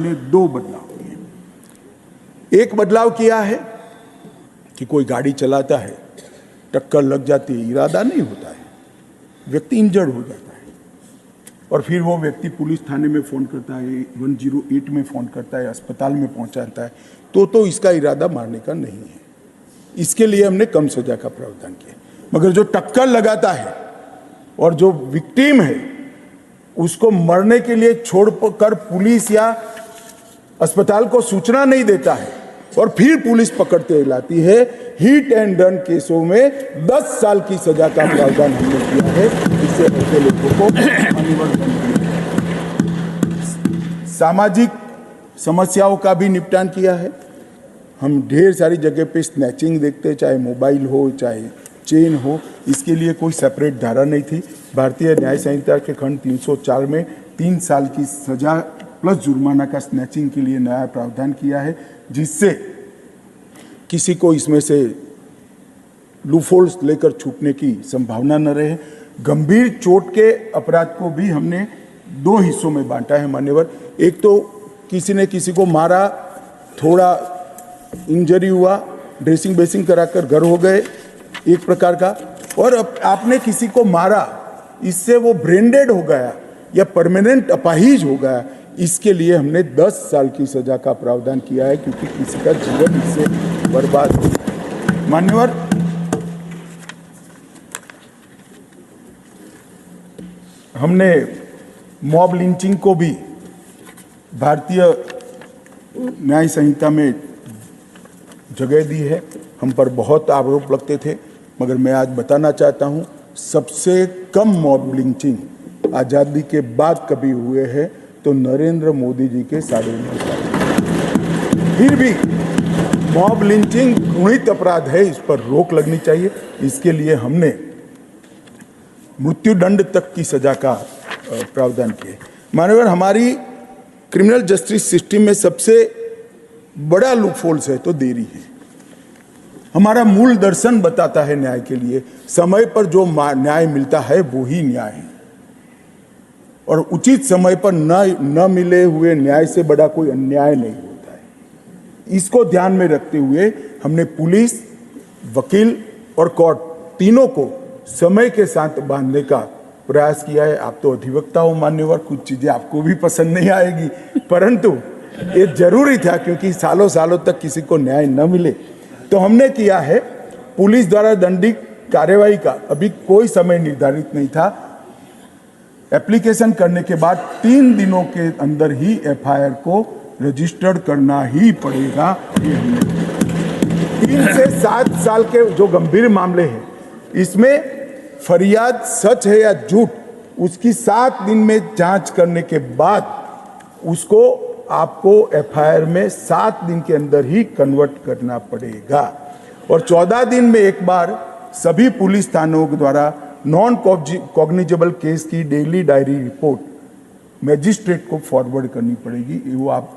हमने दो बदलाव किए। एक बदलाव किया है कि कोई गाड़ी चलाता है, टक्कर लग जाती है, इरादा नहीं होता है, व्यक्ति इंजर्ड हो जाता है और फिर वो व्यक्ति पुलिस थाने में फ़ोन करता है, 108 में फ़ोन करता है, अस्पताल में पहुंचाता है, तो इसका इरादा मारने का नहीं है। इसके लिए हमने कम सजा का प्रावधान किया। मगर जो टक्कर लगाता है और जो विक्टिम है उसको मरने के लिए छोड़कर पुलिस या अस्पताल को सूचना नहीं देता है और फिर पुलिस पकड़ते लाती है, हिट एंड रन केसों में 10 साल की सजा का प्रावधान हमने किया है। इससे ऐसे लोगों को अनिवार्य बन दिया। सामाजिक समस्याओं का भी निपटान किया है। हम ढेर सारी जगह पे स्नैचिंग देखते हैं, चाहे मोबाइल हो चाहे चेन हो, इसके लिए कोई सेपरेट धारा नहीं थी। भारतीय न्याय संहिता के खंड 304 में 3 साल की सजा प्लस जुर्माना का स्नैचिंग के लिए नया प्रावधान किया है, जिससे किसी को इसमें से लूफोल्स लेकर छूटने की संभावना न रहे। गंभीर चोट के अपराध को भी हमने 2 हिस्सों में बांटा है मान्यवर। एक तो किसी ने किसी को मारा, थोड़ा इंजरी हुआ, ड्रेसिंग बेसिंग कराकर घर हो गए, एक प्रकार का, और आपने किसी को मारा, इससे वो ब्रेन डेड हो गया या परमानेंट अपाहिज हो गया, इसके लिए हमने 10 साल की सजा का प्रावधान किया है, क्योंकि किसी का जीवन इससे बर्बाद हो गया। मान्यवर, हमने मॉब लिंचिंग को भी भारतीय न्याय संहिता में जगह दी है। हम पर बहुत आरोप लगते थे, मगर मैं आज बताना चाहता हूं, सबसे कम मॉब लिंचिंग आज़ादी के बाद कभी हुए हैं तो नरेंद्र मोदी जी के 9.5 साल। फिर भी मॉब लिंचिंग घृणित अपराध है, इस पर रोक लगनी चाहिए। इसके लिए हमने मृत्युदंड तक की सजा का प्रावधान किया। माननीय, हमारी क्रिमिनल जस्टिस सिस्टम में सबसे बड़ा लूपहोल्स है तो देरी है। हमारा मूल दर्शन बताता है न्याय के लिए, समय पर जो न्याय मिलता है वो ही न्याय है, और उचित समय पर न मिले हुए न्याय से बड़ा कोई अन्याय नहीं होता है। इसको ध्यान में रखते हुए हमने पुलिस, वकील और कोर्ट तीनों को समय के साथ बांधने का प्रयास किया है। आप तो अधिवक्ता हो मान्यवर, कुछ चीजें आपको भी पसंद नहीं आएगी, परंतु ये जरूरी था, क्योंकि सालों सालों तक किसी को न्याय न मिले। तो हमने किया है, पुलिस द्वारा दंडिक कार्यवाही का अभी कोई समय निर्धारित नहीं था। एप्लीकेशन करने के बाद 3 दिनों के अंदर ही एफआईआर को रजिस्टर्ड करना ही पड़ेगा। ये हमने 3 से 7 साल के जो गंभीर मामले हैं, इसमें फरियाद सच है या झूठ, उसकी 7 दिन में जांच करने के बाद उसको आपको एफआईआर में 7 दिन के अंदर ही कन्वर्ट करना पड़ेगा। और 14 दिन में एक बार सभी पुलिस थानों के द्वारा नॉन कॉग्निजेबल केस की डेली डायरी रिपोर्ट मैजिस्ट्रेट को फॉरवर्ड करनी पड़ेगी। वो आप